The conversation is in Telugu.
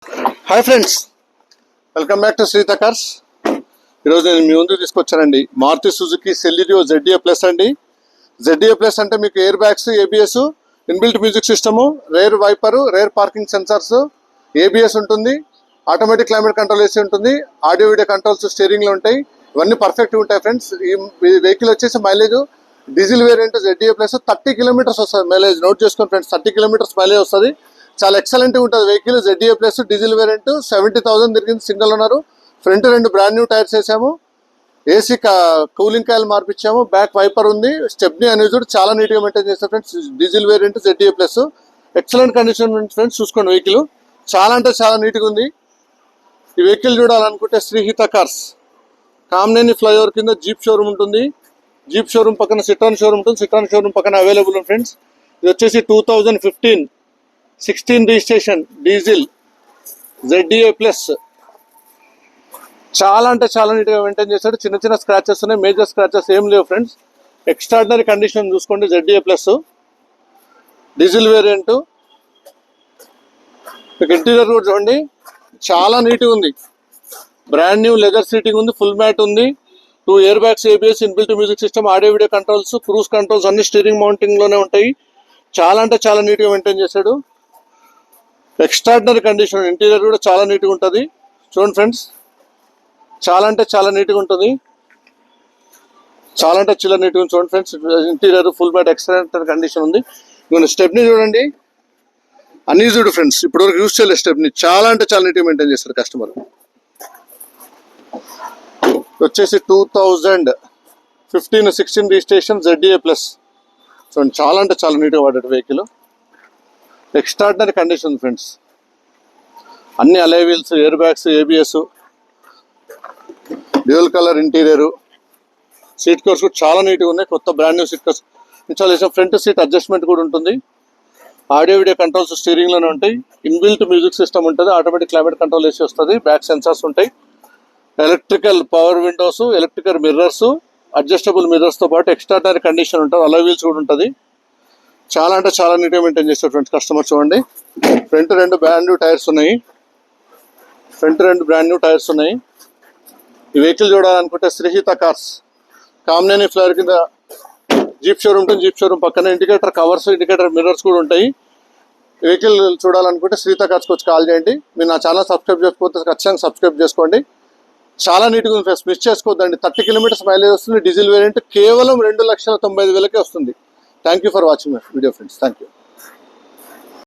Hi friends, welcome back to Shrita cars. ఈరోజు నేను మీ ముందుకు తీసుకొచ్చానండి Maruti Suzuki Celerio ZA plus అండి. ZA ప్లస్ అంటే మీకు air bags, ABS, inbuilt music system, rear wiper, rear parking sensors, ABS ఉంటుంది, ఆటోమేటిక్ క్లైమేట్ కంట్రోల్ AC ఉంటుంది, ఆడియో వీడియో కంట్రోల్స్ స్టీరింగ్లో ఉంటాయి. ఇవన్నీ పర్ఫెక్ట్గా ఉంటాయి ఫ్రెండ్స్. ఈ వెహికల్ వచ్చేసి mileage diesel variant ZA plus 30 kilometres వస్తుంది మైలేజ్. నోట్ చేసుకోండి ఫ్రెండ్స్, 30 కిలోమీటర్స్ మైలేజ్ వస్తుంది. చాలా ఎక్సలెంట్గా ఉంటుంది vehicle. ZA plus diesel variant 70,000 తిరిగింది, సింగిల్ ఉన్నారు. ఫ్రంట్ 2 బ్రాండ్ న్యూ టైర్స్ వేసాము, AC కూలింగ్ కాయలు మార్పించాము, బ్యాక్ వైపర్ ఉంది, స్టెప్నీ అనేది కూడా చాలా నీట్గా మెయింటైన్ చేస్తారు friends. Diesel variant ZA plus excellent condition friends. చూసుకోండి వెహికల్ చాలా అంటే చాలా నీట్గా ఉంది. ఈ వెహికల్ చూడాలనుకుంటే శ్రీహిత కార్స్ కామినేని ఫ్లైఓవర్ కింద జీప్ షోరూమ్ ఉంటుంది. జీప్ షోరూమ్ పక్కన సిట్రాన్ షోరూమ్ ఉంటుంది. సిట్రాన్ షోరూమ్ పక్కన అవైలబుల్ ఉంది ఫ్రెండ్స్. ఇది వచ్చేసి 2015-16 రిజిస్ట్రేషన్ డీజిల్ ZA ప్లస్. చాలా అంటే చాలా నీట్గా మెయింటైన్ చేస్తాడు. చిన్న చిన్న స్క్రాచెస్ ఉన్నాయి, మేజర్ స్క్రాచెస్ ఏం లేవు ఫ్రెండ్స్. ఎక్స్ట్రాడినరీ కండిషన్ చూసుకోండి. ZA plus diesel variant. మీకు ఇంటీరియర్ కూడా చూడండి, చాలా నీట్గా ఉంది. బ్రాండ్ న్యూ లెదర్ సీటింగ్ ఉంది, ఫుల్ మ్యాట్ ఉంది, 2 air bags, ABS, inbuilt music system, audio video controls, cruise controls అన్ని స్టీరింగ్ మౌంటింగ్లోనే ఉంటాయి. చాలా అంటే చాలా నీట్గా మెయింటైన్ చేశాడు. Extraordinary condition. ఇంటీరియర్ కూడా చాలా నీట్గా ఉంటుంది. చూడండి ఫ్రెండ్స్, చాలా అంటే చాలా నీట్గా ఉంటుంది. చాలా అంటే చాలా నీట్గా ఉంది. చూడండి friends, interior full mat excellent condition ఉంది. ఇవన్న స్టెప్ని చూడండి, అన్నీ చూడు ఫ్రెండ్స్. ఇప్పటివరకు యూజ్ చేయలేదు స్టెప్ని. చాలా అంటే చాలా నీట్గా మెయింటైన్ చేస్తారు కస్టమర్. వచ్చేసి 2015-16 రిజిస్ట్రేషన్ ZA ప్లస్. చూడండి, చాలా అంటే చాలా నీట్గా వాడాడు వెహికల్. Extraordinary condition friends. అన్ని alloy wheels, air bags, ABS, dual colour interior, seat covers కూడా చాలా నీట్గా ఉన్నాయి. కొత్త brand new seat covers installation. Front seat adjustment కూడా ఉంటుంది. ఆడియో వీడియో కంట్రోల్స్ స్టీరింగ్లోనే ఉంటాయి. ఇన్బిల్ట్ మ్యూజిక్ సిస్టమ్ ఉంటుంది, ఆటోమేటిక్ క్లైమేట్ కంట్రోల్ AC వస్తుంది, బ్యాక్ సెన్సార్స్ ఉంటాయి, electrical power windows, electrical mirrors, adjustable మిర్రర్స్తో పాటు ఎక్స్ట్రాడినరీ కండిషన్ ఉంటుంది. అలై వీల్స్ కూడా ఉంటుంది. చాలా అంటే చాలా నీట్గా మెయింటైన్ చేస్తారు ఫ్రెండ్స్ కస్టమర్. చూడండి, ఫ్రంట్ 2 బ్రాండ్ న్యూ టైర్స్ ఉన్నాయి. ఫ్రంట్ 2 బ్రాండ్ న్యూ టైర్స్ ఉన్నాయి. ఈ వెహికల్ చూడాలనుకుంటే శ్రీహిత కార్స్ కామినేని ఫ్లైఓవర్ కింద జీప్ షోరూమ్ ఉంటుంది. జీప్ షోరూమ్ పక్కన ఇండికేటర్ కవర్స్, ఇండికేటర్ మిర్రర్స్ కూడా ఉంటాయి. ఈ వెహికల్ చూడాలనుకుంటే శ్రీహిత కార్స్కి వచ్చి కాల్ చేయండి. మీరు నా ఛానల్ సబ్స్క్రైబ్ చేసుకోకపోతే ఖచ్చితంగా సబ్స్క్రైబ్ చేసుకోండి. చాలా నీట్గా ఉంది ఫ్రెండ్స్, మిస్ చేసుకోవద్దండి. 30 కిలోమీటర్స్ మైలేజ్ వస్తుంది. డీజిల్ వేరియంట్ కేవలం 2,95,000కే వస్తుంది. Thank you for watching my video friends. Thank you.